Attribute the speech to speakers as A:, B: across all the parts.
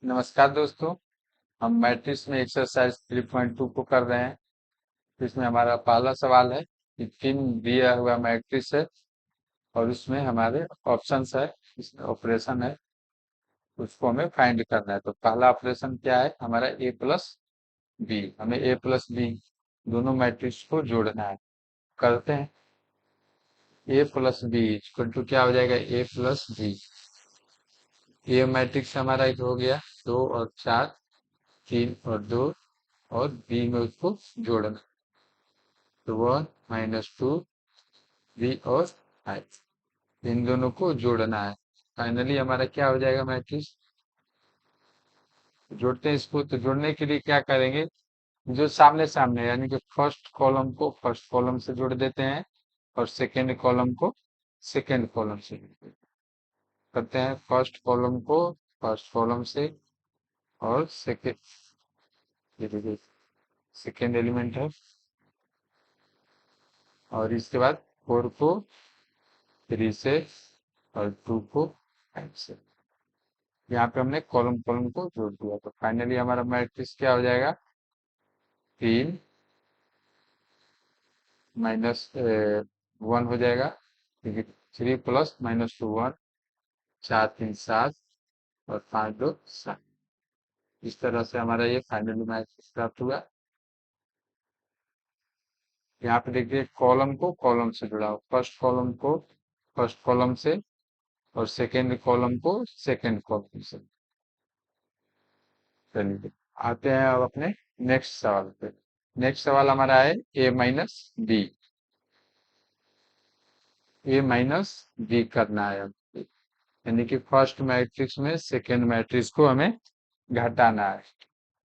A: नमस्कार दोस्तों। हम मैट्रिक्स में एक्सरसाइज 3.2 को कर रहे हैं। इसमें हमारा पहला सवाल है कि तीन दिया हुआ मैट्रिक्स है और उसमें हमारे ऑप्शंस है, इसमें ऑपरेशन है, उसको हमें फाइंड करना है। तो पहला ऑपरेशन क्या है हमारा, ए प्लस बी। हमें ए प्लस बी दोनों मैट्रिक्स को जोड़ना है। करते हैं। ए प्लस बी इक्वल टू क्या हो जाएगा, ए प्लस बी। ए मैट्रिक्स हमारा एक हो गया, 2 और 4, 3 और 2, और बी में उसको जोड़ना। तो 1 - 2 3 और 5, इन दोनों को जोड़ना है। फाइनली हमारा क्या हो जाएगा मैट्रिक्स। जोड़ते हैं इसको। तो जोड़ने के लिए क्या करेंगे, जो सामने सामने है, यानी कि फर्स्ट कॉलम को फर्स्ट कॉलम से जोड़ देते हैं और सेकेंड कॉलम को सेकेंड कॉलम से जोड़ देते हैं। करते हैं फर्स्ट कॉलम को फर्स्ट कॉलम से, और सेकेंड, ये देखिए सेकेंड एलिमेंट है, और इसके बाद 4 को 3 से और 2 को 5 से। यहाँ पे हमने कॉलम कॉलम को जोड़ दिया। तो फाइनली हमारा मैट्रिक्स क्या हो जाएगा, 3 - 1 हो जाएगा, क्योंकि 3 + -2 1, 4 3 7 और 5 2 7। इस तरह से हमारा ये फाइनली मैट्रिक्स प्राप्त हुआ। यहाँ पे देखिए कॉलम को कॉलम से जुड़ा हो, फर्स्ट कॉलम को फर्स्ट कॉलम से और सेकेंड कॉलम को सेकेंड कॉलम से। चलिए आते हैं अब अपने नेक्स्ट सवाल पे। नेक्स्ट सवाल हमारा है A - B। A - B करना है हमको। यानी कि फर्स्ट मैट्रिक्स में सेकेंड मैट्रिक्स को हमें घटाना है।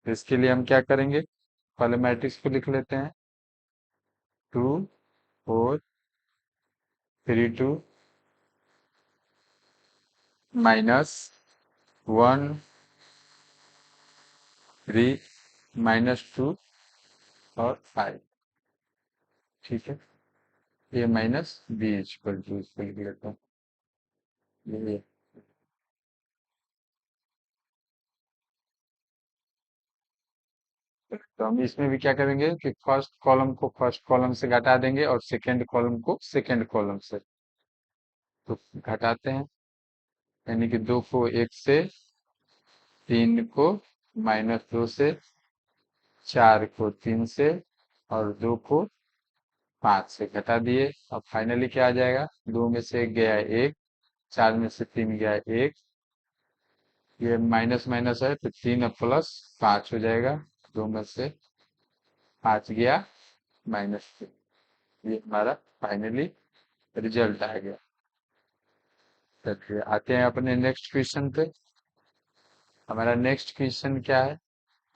A: तो इसके लिए हम क्या करेंगे, पहले मैट्रिक्स को लिख लेते हैं। 2 4 3 2 -1 3 -2 और 5। ठीक है। A - B इक्वल टू, इसको लिख लेते हैं ये। तो हम इसमें भी क्या करेंगे कि फर्स्ट कॉलम को फर्स्ट कॉलम से घटा देंगे और सेकेंड कॉलम को सेकेंड कॉलम से। तो घटाते हैं, यानी कि 2 को 1 से, 3 को -2 से, 4 को 3 से और 2 को 5 से घटा दिए। अब फाइनली क्या आ जाएगा, 2 में से 1 गया 1, 4 में से 3 गया 1, ये माइनस माइनस है तो 3 अब +5 हो जाएगा। 2 में से 5 गया -3। ये हमारा फाइनली रिजल्ट आ गया। चलिए आते हैं अपने नेक्स्ट क्वेश्चन पे। हमारा नेक्स्ट क्वेश्चन क्या है,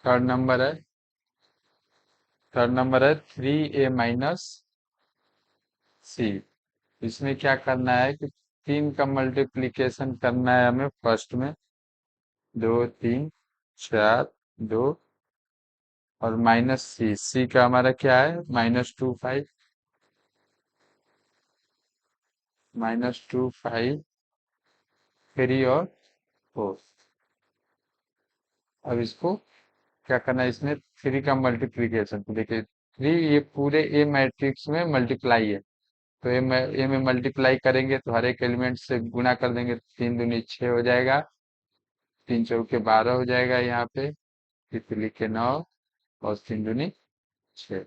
A: थर्ड नंबर है। थर्ड नंबर है 3A - C। इसमें क्या करना है कि 3 का मल्टीप्लीकेशन करना है हमें फर्स्ट में। 2 3 4 2 और -C। C का हमारा क्या है, -2 5, -2 5 3 और 4। अब इसको क्या करना है, इसमें 3 का मल्टीप्लीकेशन। तो देखिए 3 ये पूरे ए मैट्रिक्स में मल्टीप्लाई है। तो ए में मल्टीप्लाई करेंगे तो हर एक एलिमेंट से गुणा कर देंगे, 3 दूनी 6 हो जाएगा, 3 चौके 12 हो जाएगा यहाँ पे, फिर लिखे 9 और 3 दूनी 6।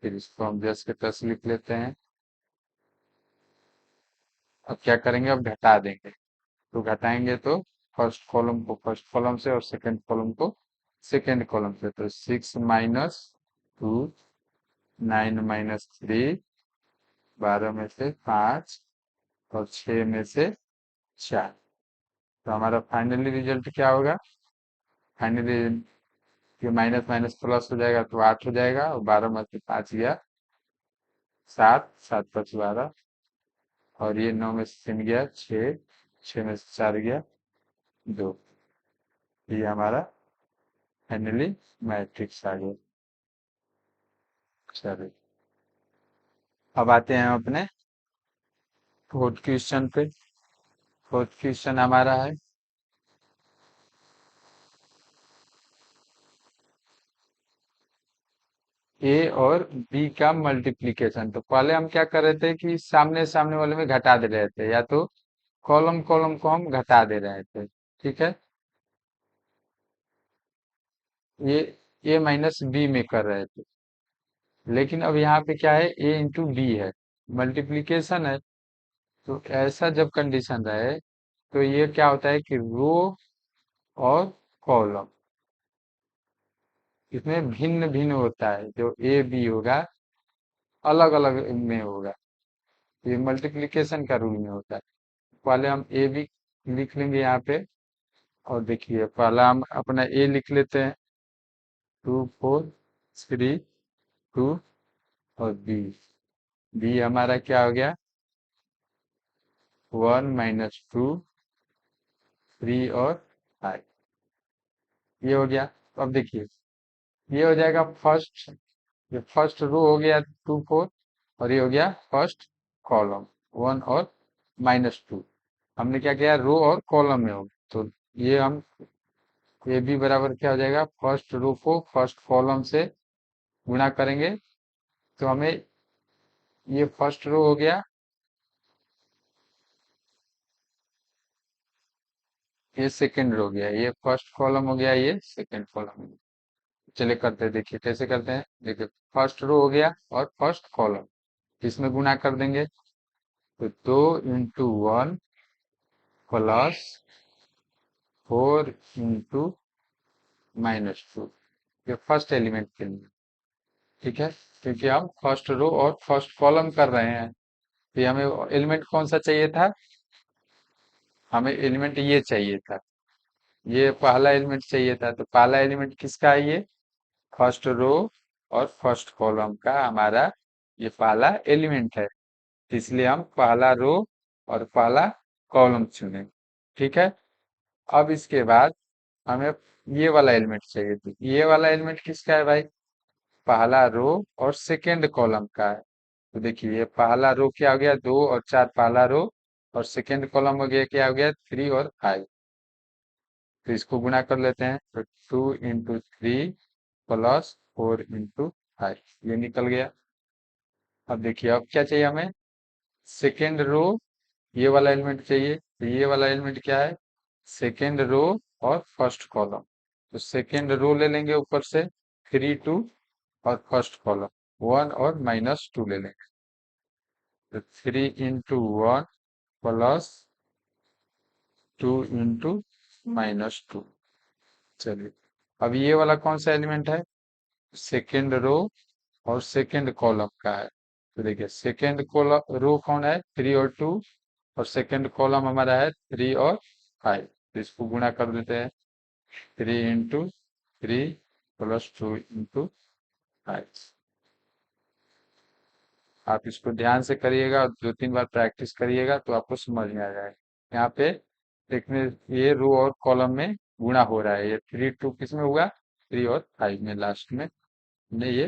A: फिर इसको हम 10 के 10 लिख लेते हैं। अब क्या करेंगे, अब घटा देंगे। तो घटाएंगे तो फर्स्ट कॉलम को फर्स्ट कॉलम से और सेकंड कॉलम को सेकंड कॉलम से। तो 6 - 2 9 - 3, 12 में से 5 और 6 में से 4। तो हमारा फाइनली रिजल्ट क्या होगा, फाइनली ये माइनस माइनस प्लस हो जाएगा तो 8 हो जाएगा, और 12 में से 5 गया 7, 7 + 12, और ये 9 में से 3 गया 6, 6 में से 4 गया 2। ये हमारा फाइनली मैट्रिक्स आ गया। चलिए अब आते हैं अपने फोर्थ क्वेश्चन पे। फोर्थ क्वेश्चन हमारा है ए और बी का मल्टीप्लीकेशन। तो पहले हम क्या कर रहे थे कि सामने सामने वाले में घटा दे रहे थे, या तो कॉलम कॉलम को हम घटा दे रहे थे। ठीक है, ये ए माइनस बी में कर रहे थे। लेकिन अब यहाँ पे क्या है, ए इंटू बी है, मल्टीप्लीकेशन है। तो ऐसा जब कंडीशन रहे तो ये क्या होता है कि रो और कॉलम इसमें भिन्न भिन्न होता है। जो ए बी होगा अलग अलग में होगा, ये मल्टीप्लिकेशन का रूल में होता है। पहले हम ए बी लिख लेंगे यहाँ पे। और देखिए पहला हम अपना ए लिख लेते हैं, 2 4 3 2। और बी, बी हमारा क्या हो गया, 1 - 2 3 और 5। ये हो गया। तो अब देखिए ये हो जाएगा फर्स्ट, ये फर्स्ट रो हो गया 2 4। और ये हो गया फर्स्ट कॉलम 1 और -2। हमने क्या किया, रो और कॉलम में हो। तो ये हम ए बी बराबर क्या हो जाएगा, फर्स्ट रो को फर्स्ट कॉलम से गुणा करेंगे। तो हमें ये फर्स्ट रो हो गया, ये सेकंड रो हो गया, ये फर्स्ट कॉलम हो गया, ये सेकंड कॉलम हो गया। चलिए करते हैं, देखिए कैसे करते हैं। देखिए फर्स्ट रो हो गया और फर्स्ट कॉलम, इसमें गुणा कर देंगे। तो 2 × 1 +4 × -2, ये फर्स्ट एलिमेंट के लिए। ठीक है, क्योंकि हम फर्स्ट रो और फर्स्ट कॉलम कर रहे हैं। तो ये हमें एलिमेंट कौन सा चाहिए था, हमें एलिमेंट ये चाहिए था, ये पहला एलिमेंट चाहिए था। तो पहला एलिमेंट किसका है, ये फर्स्ट रो और फर्स्ट कॉलम का हमारा ये पहला एलिमेंट है। इसलिए हम पहला रो और पहला कॉलम चुने। ठीक है, अब इसके बाद हमें ये वाला एलिमेंट चाहिए। तो ये वाला एलिमेंट किसका है भाई, पहला रो और सेकंड कॉलम का है। तो देखिए ये पहला रो क्या हो गया, 2 और 4 पहला रो, और सेकंड कॉलम हो गया क्या हो गया, 3 और 5। तो इसको गुणा कर लेते हैं। तो 2 × 3 + 4 × 5 ये निकल गया। अब देखिए अब क्या चाहिए हमें, सेकेंड रो, ये वाला एलिमेंट चाहिए। तो ये वाला एलिमेंट क्या है, सेकेंड रो और फर्स्ट कॉलम। तो सेकेंड रो ले लेंगे ऊपर से, 3 2, और फर्स्ट कॉलम 1 और -2 ले लेंगे। तो 3 × 1 +2 × -2। चलिए अब ये वाला कौन सा एलिमेंट है, सेकेंड रो और सेकेंड कॉलम का है। तो देखिए सेकेंड कॉलम रो कौन है, 3 और 2, और सेकेंड कॉलम हमारा है 3 और 5। तो इसको गुणा कर देते हैं, 3 × 3 +2 × 5। आप इसको ध्यान से करिएगा और 2 3 बार प्रैक्टिस करिएगा तो आपको समझ में आ जाएगा। यहाँ पे देखने, ये रो और कॉलम में गुणा हो रहा है। ये 3 2 किस में हुआ, 3 और 5 में, लास्ट में हमने ये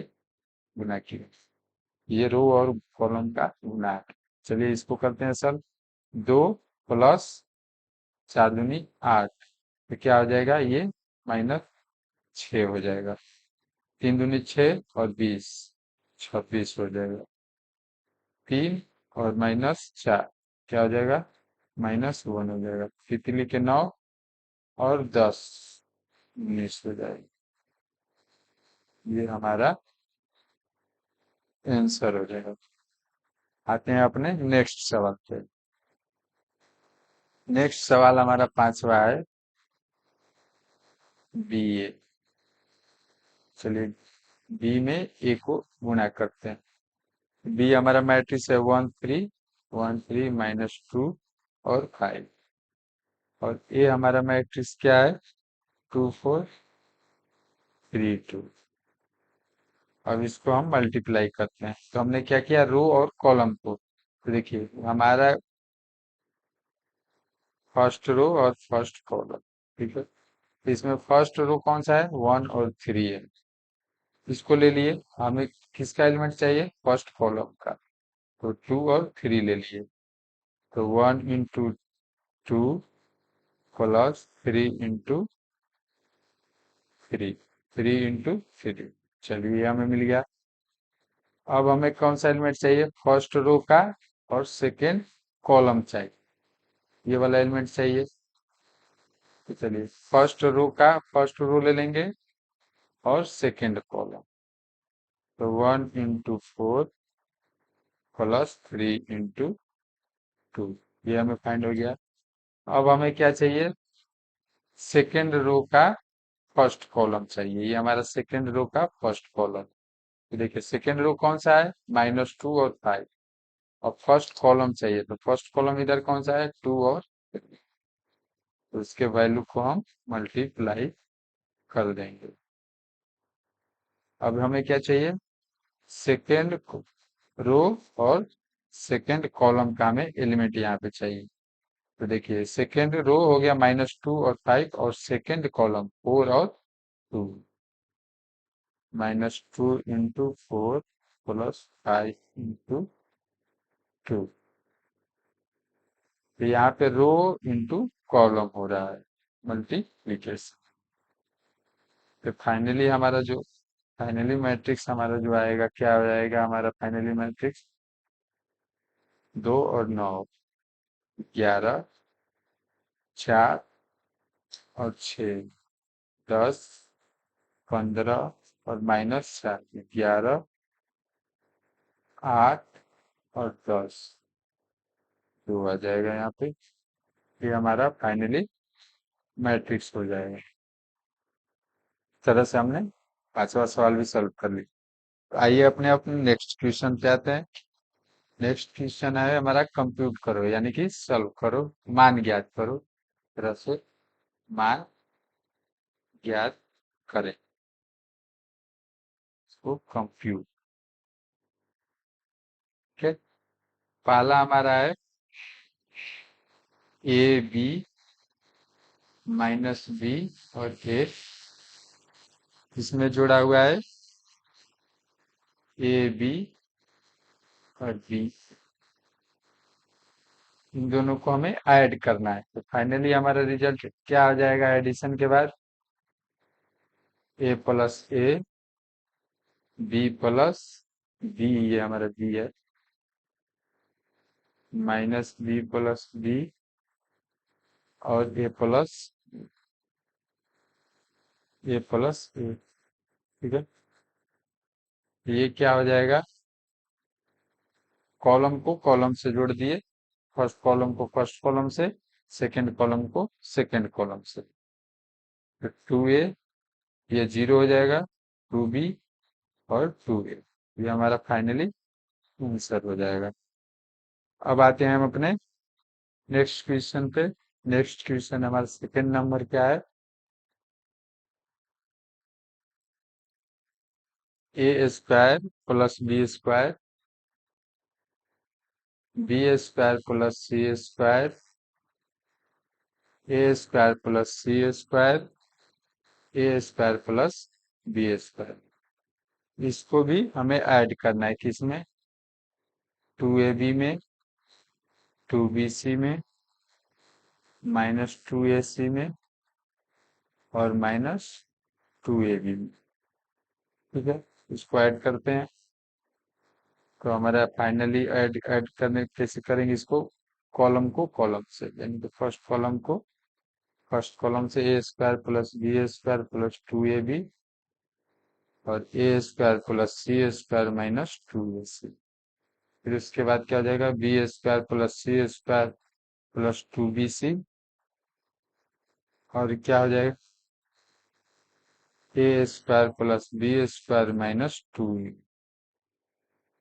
A: गुणा किया। ये रो और कॉलम का गुणा है। चलिए इसको करते हैं सर। 2 + 4 दूनी 8, तो क्या हो जाएगा, ये -6 हो जाएगा। 3 दूनी 6 और 20, 26 हो जाएगा। 3 और -4 क्या हो जाएगा, -1 हो जाएगा। तितली के 9 और 10, 19 हो जाएगा। ये हमारा आंसर हो जाएगा। आते हैं अपने नेक्स्ट सवाल पे। नेक्स्ट सवाल हमारा पांचवा है, बी ए। चलिए बी में ए को गुणा करते हैं। बी हमारा मैट्रिक्स है 1 3 1 3 -2 और 5। और ए हमारा मैट्रिक्स क्या है, 2 4 3 2। अब इसको हम मल्टीप्लाई करते हैं। तो हमने क्या किया, रो और कॉलम को। तो देखिए हमारा फर्स्ट रो और फर्स्ट कॉलम, ठीक है। तो इसमें फर्स्ट रो कौन सा है, 1 और 3 है, इसको ले लिए। हमें किसका एलिमेंट चाहिए, फर्स्ट कॉलम का। तो 2 और 3 ले लिए। तो 1 × 2 +3 × 3, 3 × 3। चलिए ये हमें मिल गया। अब हमें कौन सा एलिमेंट चाहिए, फर्स्ट रो का और सेकेंड कॉलम चाहिए, ये वाला एलिमेंट चाहिए। तो चलिए फर्स्ट रो का फर्स्ट रो ले लेंगे और सेकेंड कॉलम। तो 1 × 4 प्लस 3 × 2, ये हमें फाइंड हो गया। अब हमें क्या चाहिए, सेकेंड रो का फर्स्ट कॉलम चाहिए, ये हमारा सेकेंड रो का फर्स्ट कॉलम। तो देखिए सेकेंड रो कौन सा है, -2 और 5, और फर्स्ट कॉलम चाहिए, तो फर्स्ट कॉलम इधर कौन सा है, 2 और 3। तो इसके वैल्यू को हम मल्टीप्लाई कर देंगे। अब हमें क्या चाहिए, सेकेंड रो और सेकेंड कॉलम का हमें एलिमेंट यहाँ पे चाहिए। तो देखिए सेकेंड रो हो गया -2 और 5, और सेकेंड कॉलम 4 और 2। -2 × 4 प्लस 5 × 2। तो यहाँ पे रो इंटू कॉलम हो रहा है, मल्टीप्लीकेशन। तो फाइनली मैट्रिक्स हमारा जो आएगा, क्या हो जाएगा हमारा फाइनली मैट्रिक्स, 2 और 9, 11, 4 और 6, 10, 15 और -4, 11, 8 और 10, तो आ जाएगा यहाँ पे। ये हमारा फाइनली मैट्रिक्स हो जाएगा। इस तरह से हमने पांचवा सवाल भी सॉल्व कर लिया। तो आइए अपने अपने नेक्स्ट क्वेश्चन पे आते हैं। नेक्स्ट क्वेश्चन है हमारा, कंप्यूट करो, यानी कि सॉल्व करो, मान ज्ञात करो। इस तरह से मान ज्ञात करें, इसको कंप्यूट। ठीक, पहला हमारा है AB -B और A, इसमें जुड़ा हुआ है AB और B, इन दोनों को हमें ऐड करना है। तो फाइनली हमारा रिजल्ट क्या हो जाएगा, एडिशन के बाद A + A, B + B, ये हमारा B है, -B + B और A + A, ठीक है। ये क्या हो जाएगा, कॉलम को कॉलम से जोड़ दिए, फर्स्ट कॉलम को फर्स्ट कॉलम से, सेकंड कॉलम को सेकंड कॉलम से। तो 2A, ये 0 हो जाएगा, 2B और 2A, ये हमारा फाइनली आंसर हो जाएगा। अब आते हैं हम अपने नेक्स्ट क्वेश्चन पे। नेक्स्ट क्वेश्चन हमारा सेकंड नंबर क्या है, A² + B², B² + C², A² + C², A² + B², इसको भी हमें ऐड करना है, किसमें, 2AB में, 2BC में, -2AC में और -2AB में। ठीक है, इसको ऐड करते हैं। तो हमारा फाइनली ऐड ऐड करने कैसे करेंगे इसको, कॉलम से, यानी कि फर्स्ट कॉलम से A² + B² + 2AB और A² + C² - 2AC। फिर उसके बाद क्या हो जाएगा, B² + C² + 2BC, और क्या हो जाएगा, A² + B² - 2,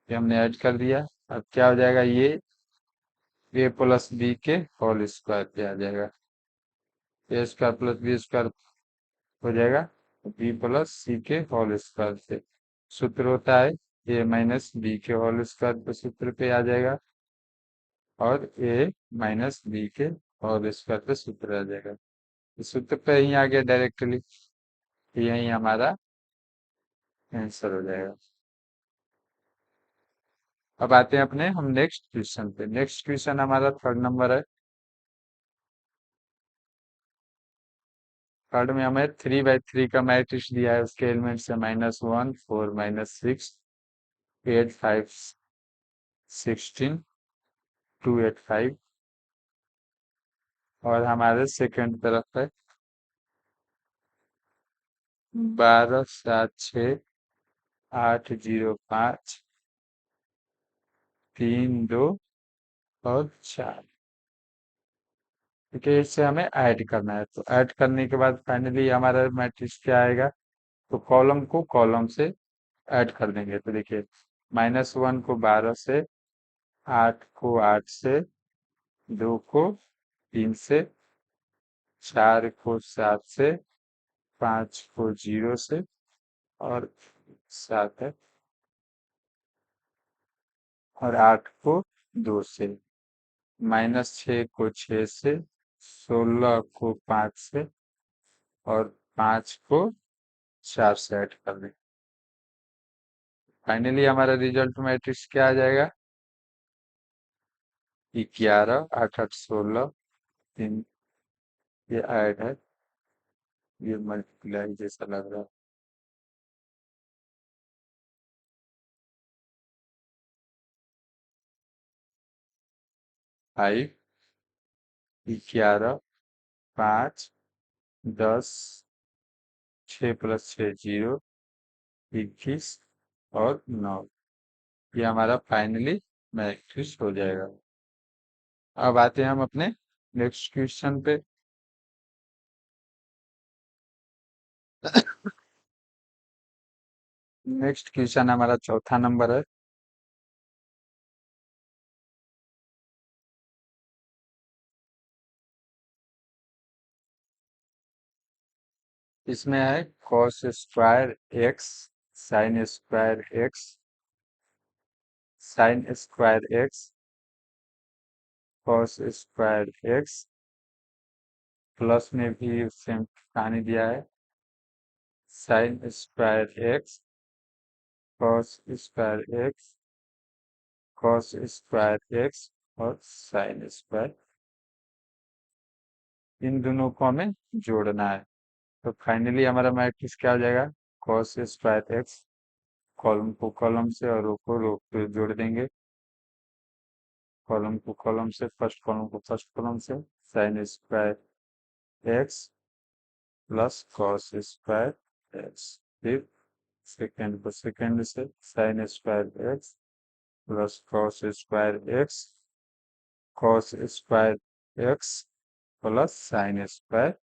A: ये हमने ऐड कर दिया। अब क्या हो जाएगा, ये A + B के होल स्क्वायर पे आ जाएगा, A² + B² हो जाएगा B + C के होल स्क्वायर पे। सूत्र होता है A - B के होल स्क्वायर पे, सूत्र पे आ जाएगा, और A - B के होल स्क्वायर पे सूत्र आ जाएगा। इस सूत्र पे यहीं आ गया डायरेक्टली, यही हमारा आंसर हो जाएगा। अब आते हैं अपने हम नेक्स्ट क्वेश्चन पे। नेक्स्ट क्वेश्चन हमारा थर्ड नंबर है। थर्ड में हमें 3 × 3 का मैट्रिक्स दिया है, उसके एलिमेंट्स है -1, 4, -6 8 5 16 2 8 5। और हमारे सेकंड तरफ है 12 7 6 8 0 5 3 2 और 4। ठीक है, इससे हमें ऐड करना है, तो ऐड करने के बाद फाइनली हमारा मैट्रिक्स क्या आएगा। तो कॉलम को कॉलम से ऐड कर देंगे, तो देखिए -1 को 12 से, 8 को 8 से, 2 को 3 से, 4 को 7 से, 5 को 0 से, और 7 है, और 8 को 2 से, -6 को 6 से, 16 को 5 से, और 5 को 4 से ऐड कर दें। फाइनली हमारा रिजल्ट मैट्रिक्स क्या आ जाएगा। 11 8 8 16 3, ये ऐड है, ये मल्टीप्लाई जैसा लग रहा है। 5 11 5 10 6 + 6 0 21 और 9। ये हमारा फाइनली मैट्रिक्स हो जाएगा। अब आते हैं हम अपने नेक्स्ट क्वेश्चन पे। नेक्स्ट क्वेश्चन हमारा चौथा नंबर है। इसमें है cos square x, sign square x, sign square x, cos square X, plus में भी सेम कहानी दिया है, sign square x, cos square x, cos square x, और साइन स्क्वायर। इन दोनों को हमें जोड़ना है, तो फाइनली हमारा मैट्रिक्स क्या हो जाएगा। cos स्क्वायर एक्स, कॉलम को कॉलम से और रो को रो पे जोड़ देंगे। कॉलम को कॉलम से, फर्स्ट कॉलम को फर्स्ट कॉलम से, sign square X plus cos square x. फिर सेकेंड को सेकेंड से, sign square X plus cos square x, cos square X plus sine square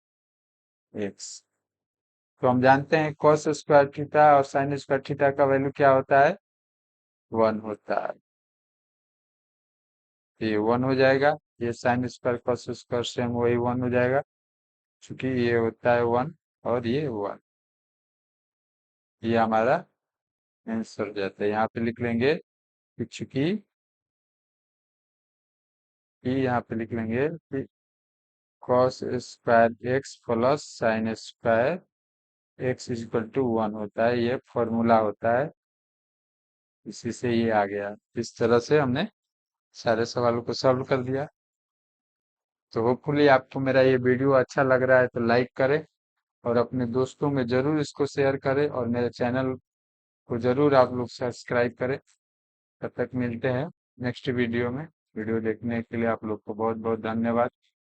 A: x. तो हम जानते हैं कॉस स्क्वायर थीटा और साइन स्क्वायर थीटा का वैल्यू क्या होता है, 1 होता है। ये 1 हो जाएगा, ये sine square cos square same वही 1 हो जाएगा, क्योंकि ये होता है 1 और ये 1। ये हमारा आंसर हो जाता है। यहाँ पे लिख लेंगे कि चूंकि, यहाँ पे लिख लेंगे कि cos square X plus sine square X equal to 1 होता है, ये फॉर्मूला होता है। इसी से ये आ गया। इस तरह से हमने सारे सवालों को सॉल्व कर दिया। तो होपफुली आपको मेरा ये वीडियो अच्छा लग रहा है तो लाइक करें, और अपने दोस्तों में जरूर इसको शेयर करें, और मेरे चैनल को जरूर आप लोग सब्सक्राइब करें। तब तक मिलते हैं नेक्स्ट वीडियो में। वीडियो देखने के लिए आप लोग को बहुत बहुत धन्यवाद।